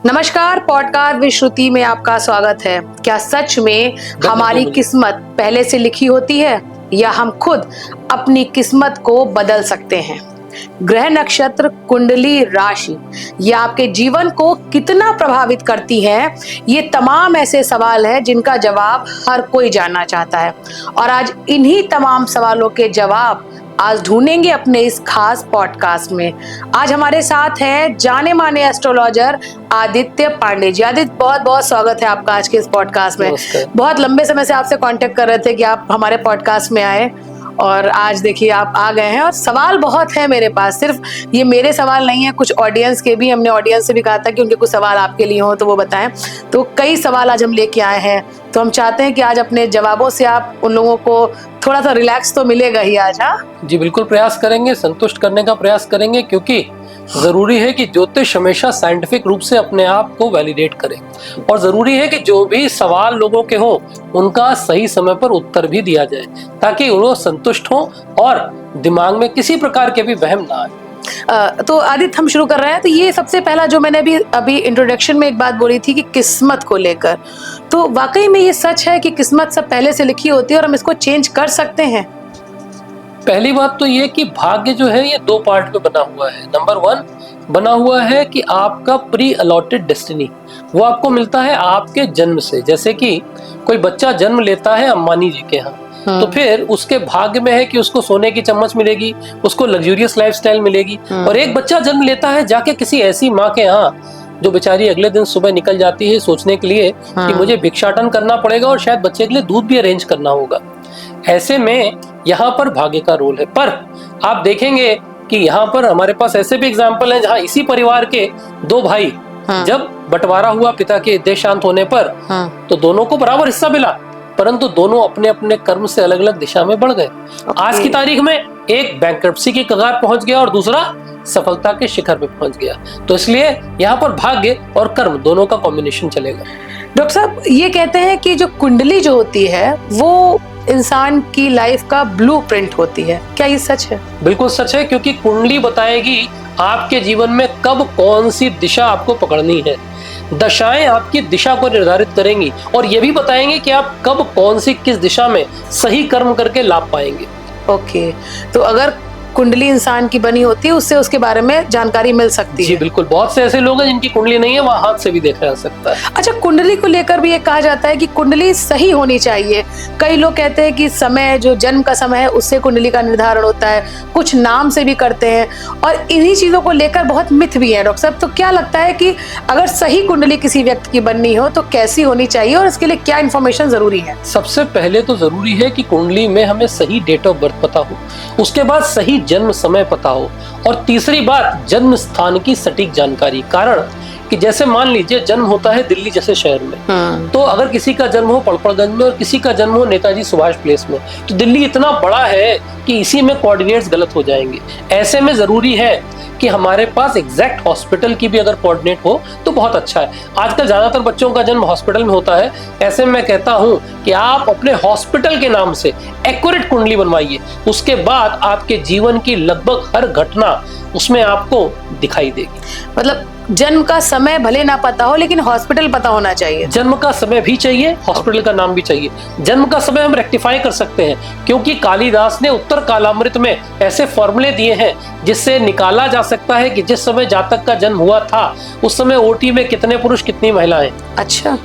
नमस्कार, podcast with श्रुति में आपका स्वागत है। क्या सच में हमारी किस्मत पहले से लिखी होती है या हम खुद अपनी किस्मत को बदल सकते हैं? ग्रह, नक्षत्र, कुंडली, राशि ये आपके जीवन को कितना प्रभावित करती है? ये तमाम ऐसे सवाल हैं जिनका जवाब हर कोई जानना चाहता है और आज इन्हीं तमाम सवालों के जवाब आज ढूंढेंगे अपने इस खास पॉडकास्ट में। आज हमारे साथ हैं जाने माने एस्ट्रोलॉजर आदित्य पांडे जी। आदित्य, बहुत बहुत स्वागत है आपका आज के इस पॉडकास्ट में। बहुत लंबे समय से आपसे कांटेक्ट कर रहे थे कि आप हमारे पॉडकास्ट में आए और आज देखिए आप आ गए हैं। और सवाल बहुत है मेरे पास, सिर्फ ये मेरे सवाल नहीं है, कुछ ऑडियंस के भी। हमने ऑडियंस से भी कहा था कि उनके कुछ सवाल आपके लिए हो तो वो बताएं। तो कई सवाल आज हम लेके आए हैं, तो हम चाहते हैं कि आज अपने जवाबों से आप उन लोगों को थोड़ा सा रिलैक्स तो मिलेगा ही आज। हाँ जी, बिल्कुल प्रयास करेंगे, संतुष्ट करने का प्रयास करेंगे, क्योंकि जरूरी है कि ज्योतिष हमेशा साइंटिफिक रूप से अपने आप को वैलिडेट करे और जरूरी है कि जो भी सवाल लोगों के हो उनका सही समय पर उत्तर भी दिया जाए ताकि वो संतुष्ट हो और दिमाग में किसी प्रकार के भी वहम ना आए। तो आदित्य, हम शुरू कर रहे हैं। तो ये सबसे पहला जो मैंने अभी इंट्रोडक्शन में एक बात बोली थी कि किस्मत को लेकर, तो वाकई में ये सच है कि किस्मत सब पहले से लिखी होती है और हम इसको चेंज कर सकते हैं? पहली बात तो ये कि भाग्य जो है ये दो पार्ट में बना हुआ है। नंबर 1 बना हुआ है कि आपका प्री अलॉटेड डेस्टिनी, वो आपको मिलता है आपके जन्म से। जैसे कि कोई बच्चा जन्म लेता है अंबानी जी के यहाँ, तो फिर उसके भाग्य में है कि उसको सोने की चम्मच मिलेगी, उसको लग्जूरियस लाइफस्टाइल मिलेगी। और एक बच्चा जन्म लेता है जाके किसी ऐसी माँ के यहाँ जो बेचारी अगले दिन सुबह निकल जाती है सोचने के लिए कि मुझे भिक्षाटन करना पड़ेगा और शायद बच्चे के लिए दूध भी अरेंज करना होगा। ऐसे में यहाँ पर भाग्य का रोल है। पर आप देखेंगे कि यहाँ पर हमारे पास ऐसे भी एग्जाम्पल हैं जहाँ इसी परिवार के दो भाई जब बंटवारा हुआ पिता के देहांत होने पर तो दोनों को बराबर हिस्सा मिला, परंतु दोनों अपने अपने कर्म से अलग अलग दिशा में बढ़ गए। आज की तारीख में एक बैंकरप्सी की कगार पहुंच गया और दूसरा सफलता के शिखर पे पहुंच गया। तो इसलिए यहाँ पर भाग्य और कर्म दोनों का कॉम्बिनेशन चलेगा। डॉक्टर साहब, ये कहते हैं कि जो कुंडली जो होती है वो इंसान की लाइफ का ब्लूप्रिंट होती है, क्या ये सच है? बिल्कुल सच है, क्योंकि कुंडली बताएगी आपके जीवन में कब कौन सी दिशा आपको पकड़नी है। दशाएं आपकी दिशा को निर्धारित करेंगी और ये भी बताएंगे कि आप कब कौन सी किस दिशा में सही कर्म करके लाभ पाएंगे। ओके, तो अगर कुंडली इंसान की बनी होती है उससे उसके बारे में जानकारी मिल सकती है? जी बिल्कुल, बहुत से ऐसे लोग हैं जिनकी कुंडली नहीं है, वहाँ हाथ से भी देखा जा सकता है। अच्छा, कुंडली को लेकर भी ये कहा जाता है कि कुंडली सही होनी चाहिए। कई लोग कहते हैं कि समय जो जन्म का समय है उससे कुंडली का निर्धारण होता है, कुछ नाम से भी करते हैं और इन्हीं चीजों को लेकर बहुत मिथ भी है। डॉक्टर साहब, तो क्या लगता है कि अगर सही कुंडली किसी व्यक्ति की बननी हो तो कैसी होनी चाहिए और इसके लिए क्या इन्फॉर्मेशन जरूरी है? सबसे पहले तो जरूरी है कि कुंडली में हमें सही डेट ऑफ बर्थ पता हो, उसके बाद सही जन्म समय पता हो और तीसरी बात जन्म स्थान की सटीक जानकारी। कारण कि जैसे मान लीजिए जन्म होता है दिल्ली जैसे शहर में, तो अगर किसी का जन्म हो पड़पड़गंज में और किसी का जन्म हो नेताजी सुभाष प्लेस में, तो दिल्ली इतना बड़ा है कि इसी में कोऑर्डिनेट्स गलत हो जाएंगे। ऐसे में जरूरी है कि हमारे पास एग्जैक्ट हॉस्पिटल की भी अगर कोऑर्डिनेट हो तो बहुत अच्छा है। आजकल ज्यादातर बच्चों का जन्म हॉस्पिटल में होता है। ऐसे में मैं कहता हूं कि आप अपने हॉस्पिटल के नाम से एक्यूरेट कुंडली बनवाइए, उसके बाद आपके जीवन की लगभग हर घटना उसमें आपको दिखाई देगी। मतलब जन्म का समय भले ना पता हो लेकिन हॉस्पिटल पता होना चाहिए। जन्म का समय भी चाहिए, हॉस्पिटल का नाम भी चाहिए। जन्म का समय हम रेक्टिफाई कर सकते हैं क्योंकि कालिदास ने उत्तर कालामृत में ऐसे फॉर्मूले दिए हैं जिससे निकाला जा सकता है कि जिस समय जातक का जन्म हुआ था उस समय ओटी में कितने पुरुष कितनी महिलाएं। अच्छा,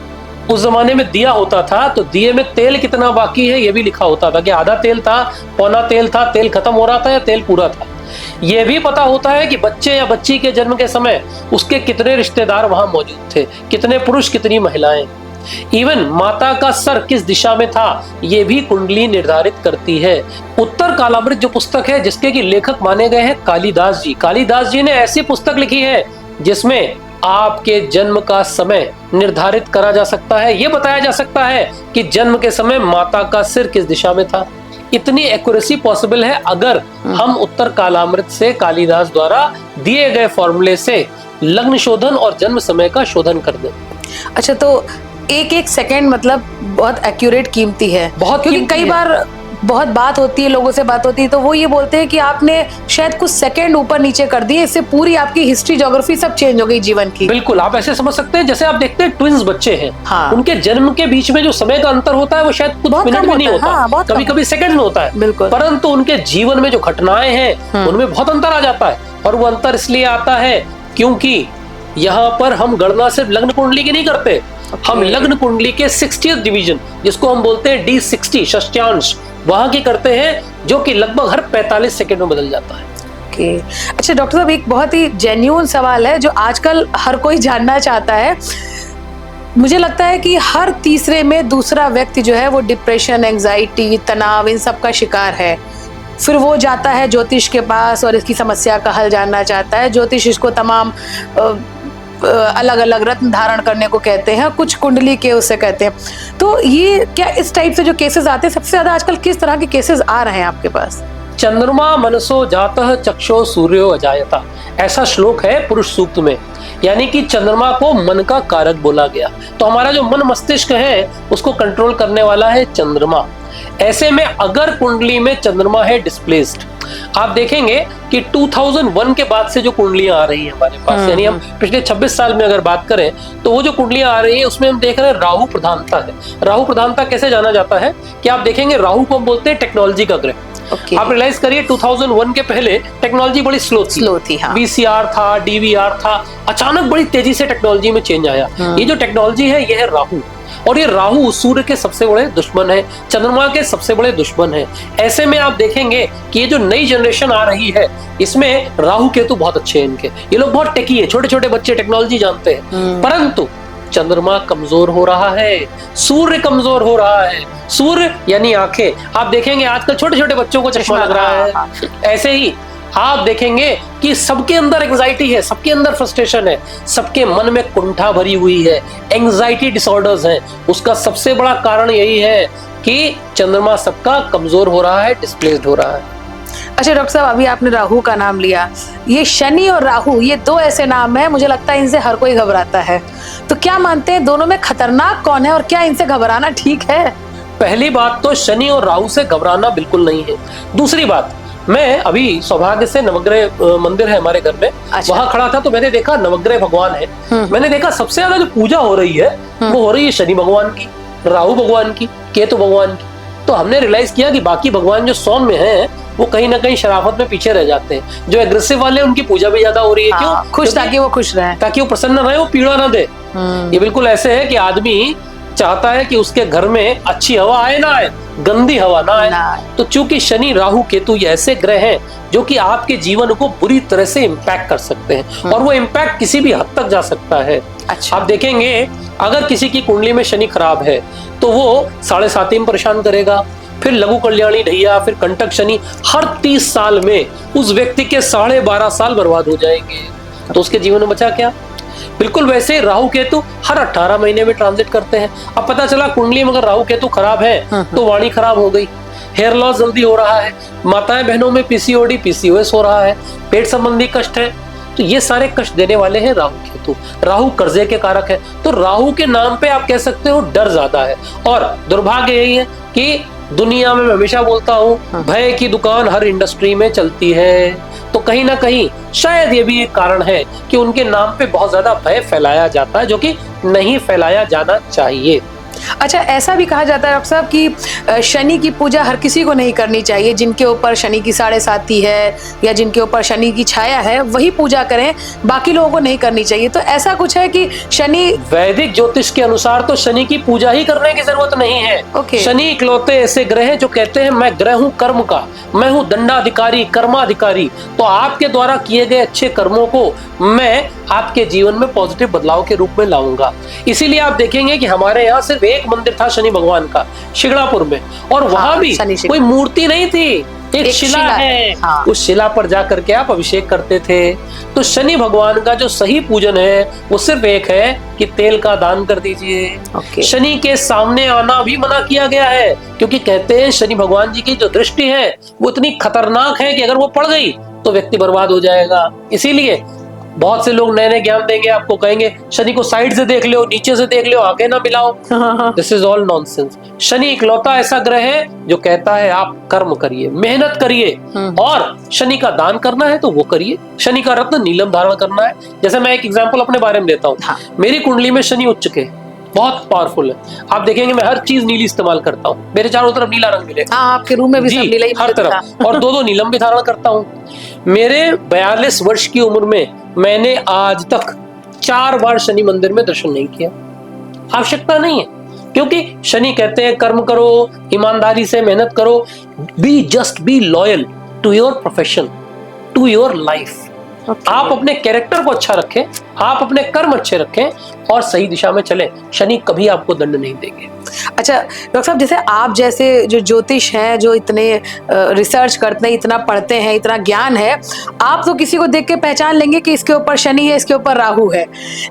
उस जमाने में दिया होता था तो दिए में तेल कितना बाकी है ये भी लिखा होता था कि आधा तेल था, पौना तेल था, तेल खत्म हो रहा था या तेल पूरा था। ये भी पता होता है कि बच्चे या बच्ची के जन्म के समय उसके कितने रिश्तेदार वहां मौजूद थे, कितने पुरुष कितनी महिलाएं। इवन माता का सर किस दिशा में था ये भी कुंडली निर्धारित करती है। उत्तर कालामृत जो पुस्तक है जिसके की लेखक माने गए हैं कालिदास जी, कालिदास जी ने ऐसी पुस्तक लिखी है जिसमें आपके जन्म का समय निर्धारित करा जा सकता है। ये बताया जा सकता है कि जन्म के समय माता का सिर किस दिशा में था। इतनी एक्यूरेसी पॉसिबल है अगर हम उत्तर कालामृत से कालिदास द्वारा दिए गए फॉर्मूले से लग्न शोधन और जन्म समय का शोधन कर दें। अच्छा, तो एक एक सेकंड मतलब बहुत एक्यूरेट कीमती है, बहुत, क्योंकि कई बार बहुत बात होती है, लोगों से बात होती है, तो वो ये बोलते हैं कि आपने शायद कुछ सेकंड ऊपर नीचे कर दिए, इससे पूरी आपकी हिस्ट्री ज्योग्राफी सब चेंज हो गई जीवन की। बिल्कुल, आप ऐसे समझ सकते हैं जैसे आप देखते हैं ट्विंस बच्चे हैं, हाँ। उनके जन्म के बीच में जो समय का अंतर होता है वो शायद कुछ मिनट में नहीं होता, कभी कभी सेकंड में होता है। बिल्कुल। परंतु उनके जीवन में जो घटनाएं हैं उनमें बहुत अंतर आ जाता है, और वो अंतर इसलिए आता है क्योंकि यहाँ पर हम गणना सिर्फ लग्न कुंडली की नहीं करते, हम लग्न कुंडली के 60th डिवीजन, जिसको हम बोलते हैं D60 षष्ठ्यांश, वहां की करते हैं, जो कि लगभग हर 45 सेकंड में बदल जाता है। अच्छा डॉक्टर साहब, एक बहुत ही जेन्युइन सवाल है जो आजकल हर कोई जानना चाहता है। मुझे लगता है कि हर तीसरे में दूसरा व्यक्ति जो है वो डिप्रेशन, एंजाइटी, तनाव, इन सब का शिकार है। फिर वो जाता है ज्योतिष के पास और इसकी समस्या का हल जानना चाहता है। ज्योतिष इसको तमाम अलग अलग रत्न धारण करने को कहते हैं, कुछ कुंडली के उसे कहते हैं। तो ये क्या इस टाइप से जो केसेस आते हैं, सबसे ज्यादा आजकल किस तरह के केसेस आ रहे हैं आपके पास? चंद्रमा मनसो जातः चक्षो सूर्यो अजायता, ऐसा श्लोक है पुरुष सूक्त में, यानी कि चंद्रमा को मन का कारक बोला गया। तो हमारा जो मन मस्तिष्क है उसको कंट्रोल करने वाला है चंद्रमा। ऐसे में अगर कुंडली में चंद्रमा है डिस्प्लेस्ड, आप देखेंगे कि 2001 के बाद से जो कुंडलियां आ रही हैं हमारे पास, यानी हम पिछले 26 साल में अगर बात करें तो वो जो कुंडलियां आ रही है उसमें हम देख रहे हैं राहु प्रधानता है। राहु प्रधानता कैसे जाना जाता है कि आप देखेंगे राहु को हम बोलते हैं टेक्नोलॉजी का ग्रह। आप रियलाइज करिए 2001 के पहले टेक्नोलॉजी बड़ी स्लो थी। हाँ। VCR था, DVR था, अचानक बड़ी तेजी से टेक्नोलॉजी में चेंज आया। ये जो टेक्नोलॉजी है ये है राहु, और ये राहु सूर्य के सबसे बड़े दुश्मन है, चंद्रमा के सबसे बड़े दुश्मन है। ऐसे में आप देखेंगे कि ये जो नई जनरेशन आ रही है इसमें राहु केतु बहुत अच्छे हैं इनके, ये लोग बहुत टेकी है, छोटे छोटे बच्चे टेक्नोलॉजी जानते हैं। परंतु चंद्रमा कमजोर हो रहा है, सूर्य कमजोर हो रहा है। सूर्य यानी आंखें, आप देखेंगे आजकल छोटे छोटे बच्चों को चश्मा लग रहा है। ऐसे ही आप देखेंगे कि सबके अंदर एंजाइटी है, सबके अंदर फ्रस्ट्रेशन है, सबके मन में कुंठा भरी हुई है, एंजाइटी डिसऑर्डर्स हैं। उसका सबसे बड़ा कारण यही है कि चंद्रमा सबका कमजोर हो रहा है, डिस्प्लेस्ड हो रहा है। अच्छा डॉक्टर साहब, अभी आपने राहु का नाम लिया, ये शनि और राहु ये दो ऐसे नाम हैं, मुझे लगता है इनसे हर कोई घबराता है। तो क्या मानते हैं दोनों में खतरनाक कौन है और क्या इनसे घबराना ठीक है? पहली बात तो शनि और राहु से घबराना बिल्कुल नहीं है। दूसरी बात, मैं अभी सौभाग्य से नवग्रह मंदिर है हमारे घर में, अच्छा। वहां खड़ा था तो मैंने देखा नवग्रह भगवान है। मैंने देखा सबसे ज्यादा जो पूजा हो रही है वो हो रही है शनि भगवान की, राहु भगवान की, केतु भगवान की। तो हमने रियलाइज किया कि बाकी भगवान जो सौम्य हैं वो कहीं ना कहीं शराफत में पीछे रह जाते हैं। जो एग्रेसिव वाले उनकी पूजा भी ज्यादा हो रही है। हाँ, क्यों? खुश, ताकि वो खुश रहे, ताकि वो प्रसन्न रहे, वो पीड़ा ना दे। ये बिल्कुल ऐसे है कि आदमी चाहता है कि उसके घर में अच्छी हवा आए ना आए, गंदी हवा ना आए। तो चूंकि शनि राहु केतु ये ऐसे ग्रह हैं जो कि आपके जीवन को बुरी तरह से इम्पैक्ट कर सकते हैं, और वो इम्पैक्ट किसी भी हद तक जा सकता है। अच्छा। आप देखेंगे अगर किसी की कुंडली में शनि खराब है तो वो 7.5 में परेशान करेगा, फिर लघु कल्याणी ढैया, फिर कंटक शनि, हर 30 साल में उस व्यक्ति के 12.5 साल बर्बाद हो जाएंगे। तो उसके जीवन में बचा क्या? बिल्कुल वैसे राहु केतु हर 18 महीने में ट्रांजिट करते हैं। अब पता चला कुंडली में अगर राहु केतु खराब है तो वाणी खराब हो गई, हेयर लॉस जल्दी हो रहा है, माताएं बहनों में PCOD PCOS हो रहा है, पेट संबंधी कष्ट है। तो ये सारे कष्ट देने वाले हैं राहु केतु। राहु कर्जे के कारक है, तो राहु के नाम पे आप कह सकते हो डर ज्यादा है। और दुर्भाग्य यही है कि दुनिया में मैं हमेशा बोलता हूँ भय की दुकान हर इंडस्ट्री में चलती है। तो कहीं ना कहीं शायद ये भी एक कारण है कि उनके नाम पे बहुत ज्यादा भय फैलाया जाता है, जो कि नहीं फैलाया जाना चाहिए। अच्छा, ऐसा भी कहा जाता है डॉक्टर साहब कि शनि की पूजा हर किसी को नहीं करनी चाहिए, जिनके ऊपर शनि की 7.5 है या जिनके ऊपर शनि की छाया है वही पूजा करें, बाकी लोगों को नहीं करनी चाहिए। तो ऐसा कुछ है कि शनि, वैदिक ज्योतिष के अनुसार तो शनि की पूजा ही करने की जरूरत नहीं है। शनि इकलौते ऐसे ग्रह हैं जो कहते हैं मैं ग्रह हूँ कर्म का, मैं हूँ दंडाधिकारी, कर्माधिकारी। तो आपके द्वारा किए गए अच्छे कर्मों को मैं आपके जीवन में पॉजिटिव बदलाव के रूप में लाऊंगा। इसीलिए आप देखेंगे कि हमारे यहाँ सिर्फ एक मंदिर था शनि भगवान का शिगड़ापुर में, और वहां भी कोई मूर्ति नहीं थी, एक शिला है। हाँ। उस शिला पर जाकर के आप अभिषेक करते थे। तो शनि भगवान का जो सही पूजन है वो सिर्फ एक है कि तेल का दान कर दीजिए। शनि के सामने आना भी मना किया गया है, क्योंकि कहते हैं शनि भगवान जी की जो दृष्टि है वो इतनी खतरनाक है कि अगर वो पड़ गई तो व्यक्ति बर्बाद हो जाएगा। इसीलिए बहुत से लोग नए नए ज्ञान देंगे, आपको कहेंगे शनि को साइड से देख लो, नीचे से देख लो, आगे ना मिलाओ। This is all nonsense. Shani इकलौता ऐसा ग्रह है जो कहता है आप कर्म करिए, मेहनत करिए, और शनि का दान करना है तो वो करिए। शनि का रत्न नीलम धारण करना है। जैसे मैं एक एग्जांपल अपने बारे में देता हूँ। हाँ। मेरी कुंडली में शनि उच्च के बहुत पावरफुल है। आप देखेंगे मैं हर चीज नीली इस्तेमाल करता हूँ, मेरे चारों तरफ नीला रंग मिलेगा। हाँ, आपके रूम में भी सब नीला ही हर तरफ, और दो नीलम भी धारण करता हूँ। मेरे 42 वर्ष की उम्र में मैंने आज तक 4 बार शनि मंदिर में दर्शन नहीं किया। आवश्यकता नहीं है, क्योंकि शनि कहते हैं कर्म करो, ईमानदारी से मेहनत करो, just be loyal to your profession, to your life. आप अपने कैरेक्टर को अच्छा रखें, आप अपने कर्म अच्छे रखें और सही दिशा में चलें। शनि कभी आपको दंड नहीं देंगे। अच्छा डॉक्टर साहब, जैसे आप जैसे जो ज्योतिष हैं, जो इतने रिसर्च करते हैं, इतना पढ़ते हैं, इतना ज्ञान है, आप तो किसी को देख के पहचान लेंगे कि इसके ऊपर शनि है, इसके ऊपर राहु है,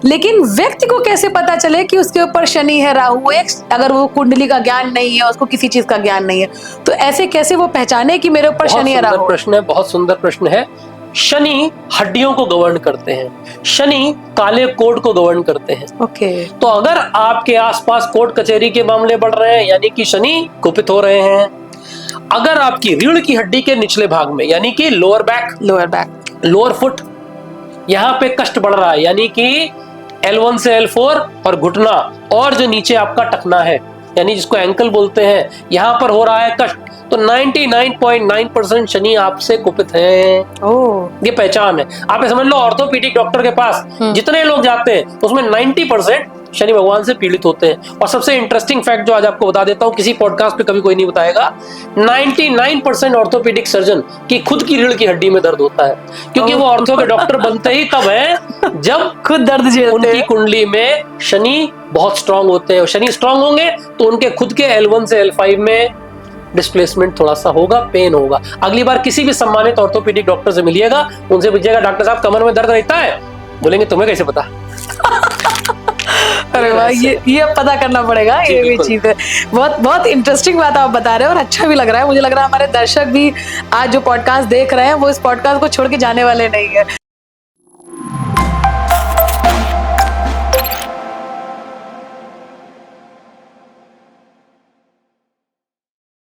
लेकिन व्यक्ति को कैसे पता चले कि उसके ऊपर शनि है, राहु है, अगर वो कुंडली का ज्ञान नहीं है, उसको किसी चीज का ज्ञान नहीं है, तो ऐसे कैसे वो पहचाने कि मेरे ऊपर शनि है, राहु? प्रश्न है, बहुत सुंदर प्रश्न है। शनि हड्डियों को गवर्न करते हैं, शनि काले कोड को गवर्न करते हैं। ओके। तो अगर आपके आसपास कोर्ट कचहरी के मामले बढ़ रहे हैं, यानी कि शनि कुपित हो रहे हैं। अगर आपकी रीढ़ की हड्डी के निचले भाग में, यानी कि लोअर लोअर फुट, यहाँ पे कष्ट बढ़ रहा है, यानी कि L1 से L4 और घुटना, और जो नीचे आपका टखना है, यानी जिसको एंकल बोलते हैं, यहाँ पर हो रहा है कष्ट, तो 99.9% शनि आपसे कुपित है। ये पहचान है। आप समझ लो, ऑर्थोपीडिक डॉक्टर के पास जितने लोग जाते हैं उसमें 90% शनि भगवान से पीड़ित होते हैं। और सबसे इंटरेस्टिंग फैक्ट जो आज आपको बता देता हूं, किसी पॉडकास्ट पे कभी कोई नहीं बताएगा, 99% ऑर्थोपीडिक सर्जन की खुद की रीढ़ की हड्डी में दर्द होता है, क्योंकि वो ऑर्थो के डॉक्टर बनते ही तब है जब खुद दर्द झेलते हैं। उनकी कुंडली में शनि बहुत स्ट्रांग होते हैं, और शनि स्ट्रांग होंगे तो उनके खुद के L1 से L5 में डिस्प्लेसमेंट थोड़ा सा होगा, पेन होगा। अगली बार किसी भी सम्मानित ऑर्थोपीडिक डॉक्टर से मिलिएगा, उनसे पूछिएगा डॉक्टर साहब कमर में दर्द रहता है? बोलेंगे तुम्हें कैसे पता? अरे वाह, ये पता करना पड़ेगा। ये भी चीज है। बहुत बहुत इंटरेस्टिंग बात आप बता रहे हैं और अच्छा भी लग रहा है। मुझे लग रहा है हमारे दर्शक भी आज जो पॉडकास्ट देख रहे हैं वो इस पॉडकास्ट को छोड़ के जाने वाले नहीं है।